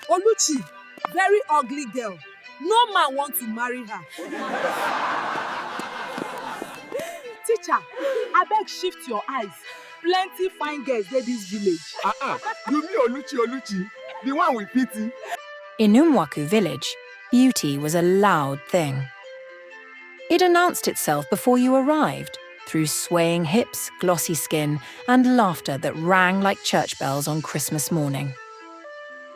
Oluchi, very ugly girl. No man wants to marry her. Teacher, abeg shift your eyes. Plenty fine girls dey this village. You mean Oluchi, the one with pity? In Umwaku village, beauty was a loud thing. It announced itself before you arrived, through swaying hips, glossy skin, and laughter that rang like church bells on Christmas morning.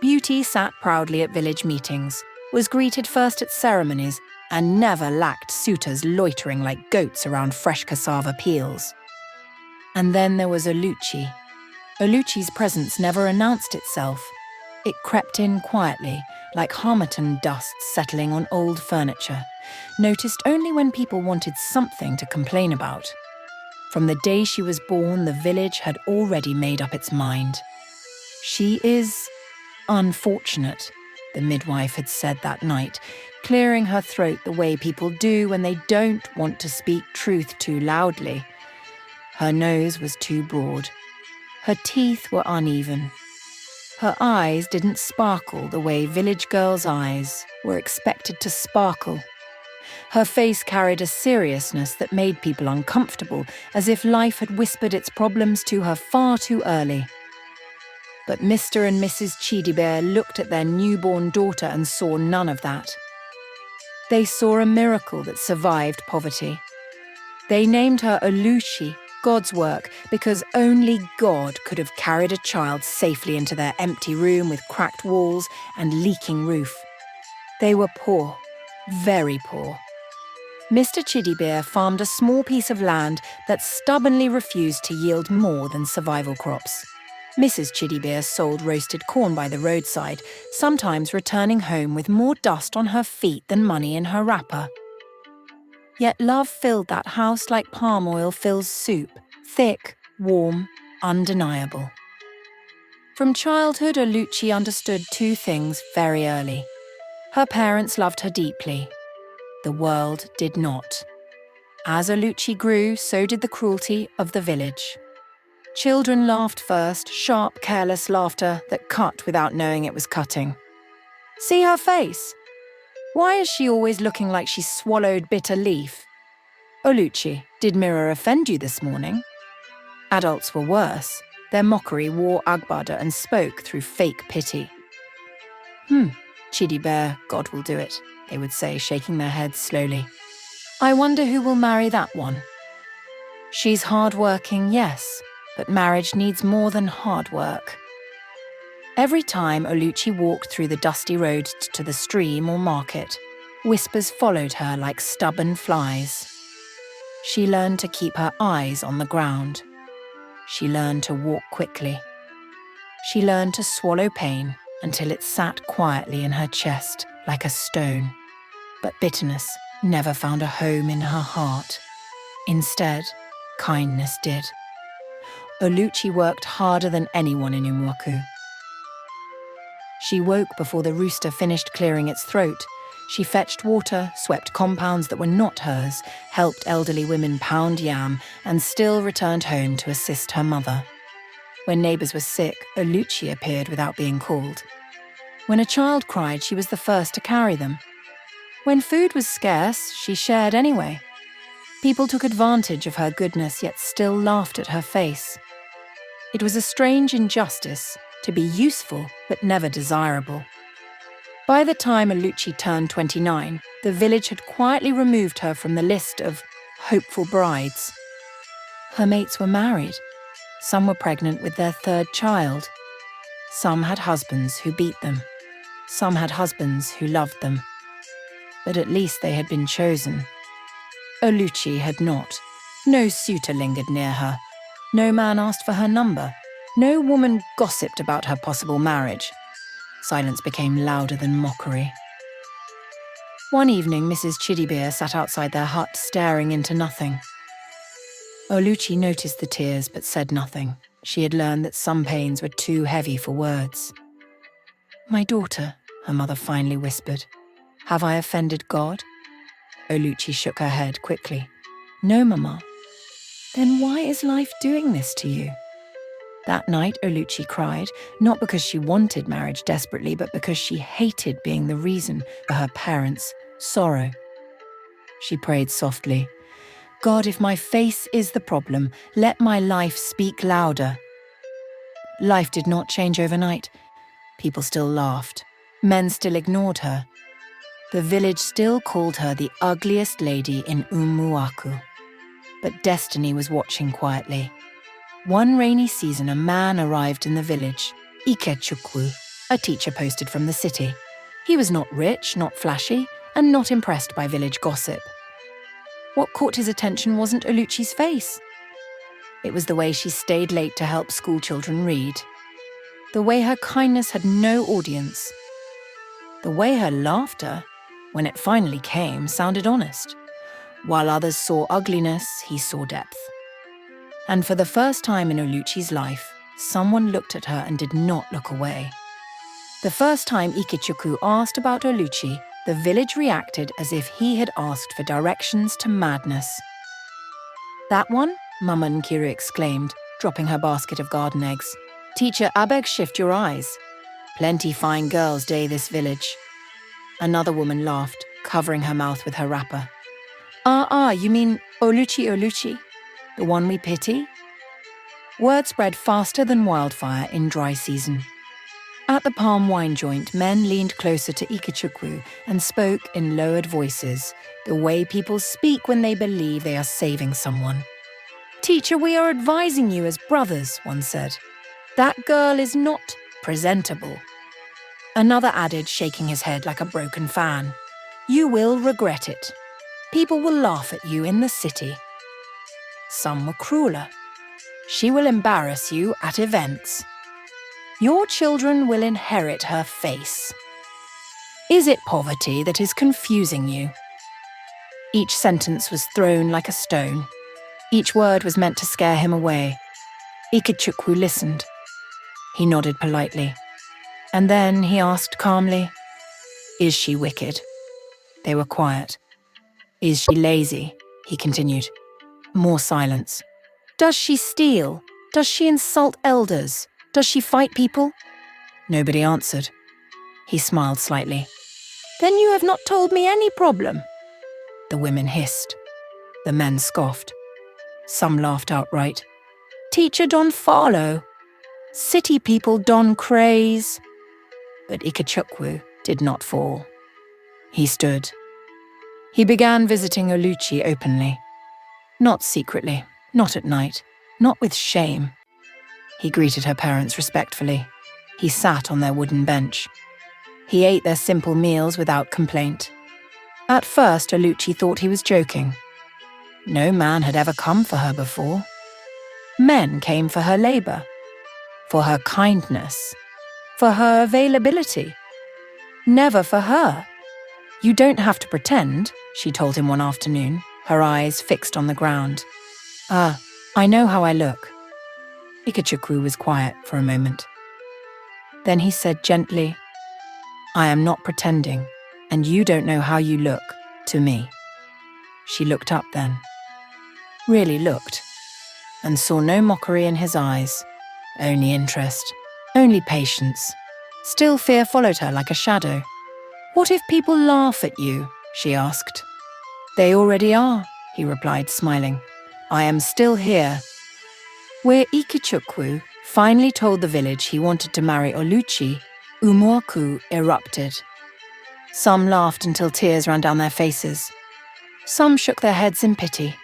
Beauty sat proudly at village meetings, was greeted first at ceremonies, and never lacked suitors loitering like goats around fresh cassava peels. And then there was Oluchi. Oluchi's presence never announced itself. It crept in quietly, like harmattan dust settling on old furniture, noticed only when people wanted something to complain about. From the day she was born, the village had already made up its mind. She is unfortunate, the midwife had said that night, clearing her throat the way people do when they don't want to speak truth too loudly. Her nose was too broad. Her teeth were uneven. Her eyes didn't sparkle the way village girls' eyes were expected to sparkle. Her face carried a seriousness that made people uncomfortable, as if life had whispered its problems to her far too early. But Mr. and Mrs. Chidibear looked at their newborn daughter and saw none of that. They saw a miracle that survived poverty. They named her Oluchi, God's work, because only God could have carried a child safely into their empty room with cracked walls and leaking roof. They were poor, very poor. Mr. Chidibear farmed a small piece of land that stubbornly refused to yield more than survival crops. Mrs. Chidibear sold roasted corn by the roadside, sometimes returning home with more dust on her feet than money in her wrapper. Yet love filled that house like palm oil fills soup, thick, warm, undeniable. From childhood, Oluchi understood two things very early. Her parents loved her deeply. The world did not. As Oluchi grew, so did the cruelty of the village. Children laughed first, sharp, careless laughter that cut without knowing it was cutting. See her face? Why is she always looking like she swallowed bitter leaf? Oluchi, did Mirror offend you this morning? Adults were worse. Their mockery wore agbada and spoke through fake pity. Chidibear, God will do it, they would say, shaking their heads slowly. I wonder who will marry that one. She's hard-working, yes, but marriage needs more than hard work. Every time Oluchi walked through the dusty road to the stream or market, whispers followed her like stubborn flies. She learned to keep her eyes on the ground. She learned to walk quickly. She learned to swallow pain until it sat quietly in her chest like a stone. But bitterness never found a home in her heart. Instead, kindness did. Oluchi worked harder than anyone in Umwaku. She woke before the rooster finished clearing its throat. She fetched water, swept compounds that were not hers, helped elderly women pound yam, and still returned home to assist her mother. When neighbours were sick, Oluchi appeared without being called. When a child cried, she was the first to carry them. When food was scarce, she shared anyway. People took advantage of her goodness, yet still laughed at her face. It was a strange injustice to be useful but never desirable. By the time Oluchi turned 29, the village had quietly removed her from the list of hopeful brides. Her mates were married. Some were pregnant with their third child. Some had husbands who beat them. Some had husbands who loved them. But at least they had been chosen. Oluchi had not. No suitor lingered near her. No man asked for her number. No woman gossiped about her possible marriage. Silence became louder than mockery. One evening, Mrs. Chidibear sat outside their hut, staring into nothing. Oluchi noticed the tears but said nothing. She had learned that some pains were too heavy for words. My daughter, her mother finally whispered. Have I offended God? Oluchi shook her head quickly. No, Mama. Then why is life doing this to you? That night, Oluchi cried, not because she wanted marriage desperately, but because she hated being the reason for her parents' sorrow. She prayed softly, "God, if my face is the problem, let my life speak louder." Life did not change overnight. People still laughed. Men still ignored her. The village still called her the ugliest lady in Umuaku. But destiny was watching quietly. One rainy season, a man arrived in the village, Ikechukwu, a teacher posted from the city. He was not rich, not flashy, and not impressed by village gossip. What caught his attention wasn't Oluchi's face. It was the way she stayed late to help schoolchildren read. The way her kindness had no audience. The way her laughter, when it finally came, sounded honest. While others saw ugliness, he saw depth. And for the first time in Oluchi's life, someone looked at her and did not look away. The first time Ikechukwu asked about Oluchi, the village reacted as if he had asked for directions to madness. "That one?" Mama Nkiru exclaimed, dropping her basket of garden eggs. "Teacher, abeg shift your eyes. Plenty fine girls day this village." Another woman laughed, covering her mouth with her wrapper. You mean Oluchi? The one we pity?" Word spread faster than wildfire in dry season. At the palm wine joint, men leaned closer to Ikechukwu and spoke in lowered voices, the way people speak when they believe they are saving someone. "Teacher, we are advising you as brothers," one said. "That girl is not presentable." Another added, shaking his head like a broken fan. "You will regret it. People will laugh at you in the city." Some were crueler. "She will embarrass you at events. Your children will inherit her face. Is it poverty that is confusing you?" Each sentence was thrown like a stone. Each word was meant to scare him away. Ikechukwu listened. He nodded politely. And then he asked calmly, "Is she wicked?" They were quiet. "Is she lazy?" he continued. More silence. "Does she steal? Does she insult elders? Does she fight people?" Nobody answered. He smiled slightly. "Then you have not told me any problem." The women hissed. The men scoffed. Some laughed outright. "Teacher don't follow. City people don't craze." But Ikechukwu did not fall. He stood. He began visiting Oluchi openly. Not secretly, not at night, not with shame. He greeted her parents respectfully. He sat on their wooden bench. He ate their simple meals without complaint. At first, Oluchi thought he was joking. No man had ever come for her before. Men came for her labor, for her kindness, for her availability. Never for her. "You don't have to pretend," she told him one afternoon, her eyes fixed on the ground. I know how I look." Ikechukwu was quiet for a moment. Then he said gently, "I am not pretending, and you don't know how you look to me." She looked up then. Really looked, and saw no mockery in his eyes, only interest, only patience. Still fear followed her like a shadow. "What if people laugh at you?" she asked. "They already are," he replied, smiling. "I am still here." Where Ikechukwu finally told the village he wanted to marry Oluchi, Umuaku erupted. Some laughed until tears ran down their faces. Some shook their heads in pity.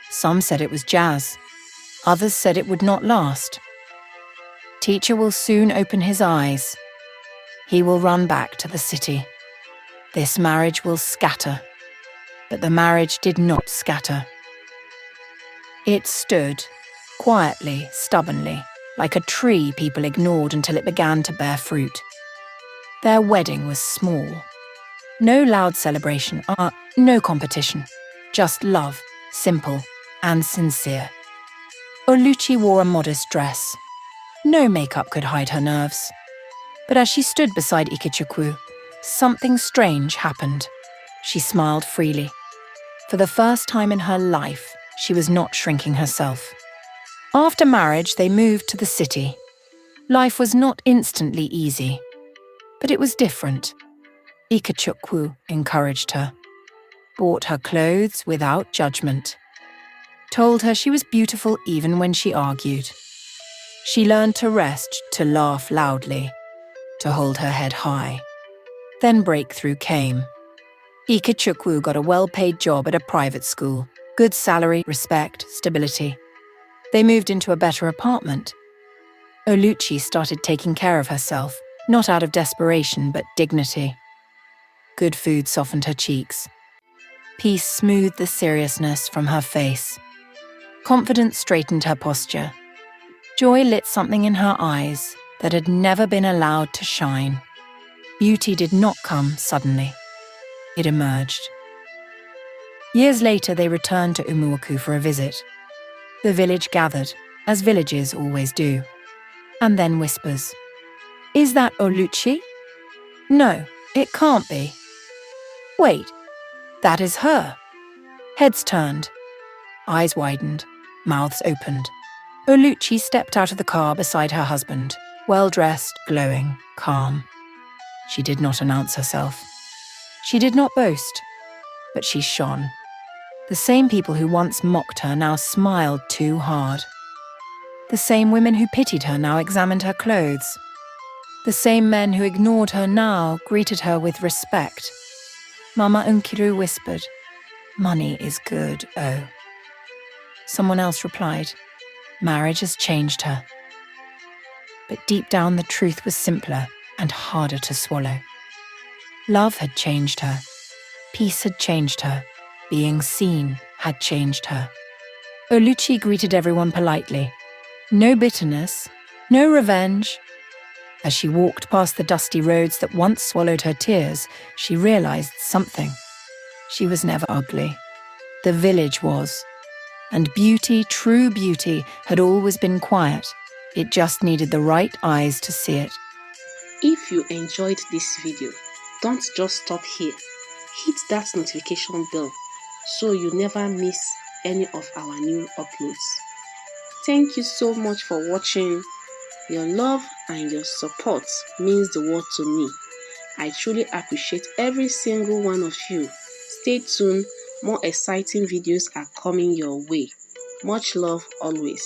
Some said it was jazz. Others said it would not last. Teacher will soon open his eyes. He will run back to the city. This marriage will scatter. But the marriage did not scatter. It stood, quietly, stubbornly, like a tree people ignored until it began to bear fruit. Their wedding was small. No loud celebration, no competition. Just love, simple and sincere. Oluchi wore a modest dress. No makeup could hide her nerves. But as she stood beside Ikechukwu, something strange happened. She smiled freely. For the first time in her life, she was not shrinking herself. After marriage, they moved to the city. Life was not instantly easy, but it was different. Ikechukwu encouraged her, bought her clothes without judgment, told her she was beautiful even when she argued. She learned to rest, to laugh loudly, to hold her head high. Then breakthrough came. Ikechukwu got a well-paid job at a private school. Good salary, respect, stability. They moved into a better apartment. Oluchi started taking care of herself, not out of desperation but dignity. Good food softened her cheeks. Peace smoothed the seriousness from her face. Confidence straightened her posture. Joy lit something in her eyes that had never been allowed to shine. Beauty did not come suddenly. It emerged. Years later, they returned to Umuaku for a visit. The village gathered, as villages always do, and then whispers. "Is that Oluchi? No, it can't be. Wait, that is her." Heads turned, eyes widened, mouths opened. Oluchi stepped out of the car beside her husband, well-dressed, glowing, calm. She did not announce herself. She did not boast, but she shone. The same people who once mocked her now smiled too hard. The same women who pitied her now examined her clothes. The same men who ignored her now greeted her with respect. Mama Nkiru whispered, "Money is good, oh." Someone else replied, "Marriage has changed her." But deep down the truth was simpler and harder to swallow. Love had changed her. Peace had changed her. Being seen had changed her. Oluchi greeted everyone politely. No bitterness, no revenge. As she walked past the dusty roads that once swallowed her tears, she realized something. She was never ugly. The village was. And beauty, true beauty, had always been quiet. It just needed the right eyes to see it. If you enjoyed this video, don't just stop here. Hit that notification bell so you never miss any of our new uploads. Thank you so much for watching. Your love and your support means the world to me. I truly appreciate every single one of you. Stay tuned, more exciting videos are coming your way. Much love always.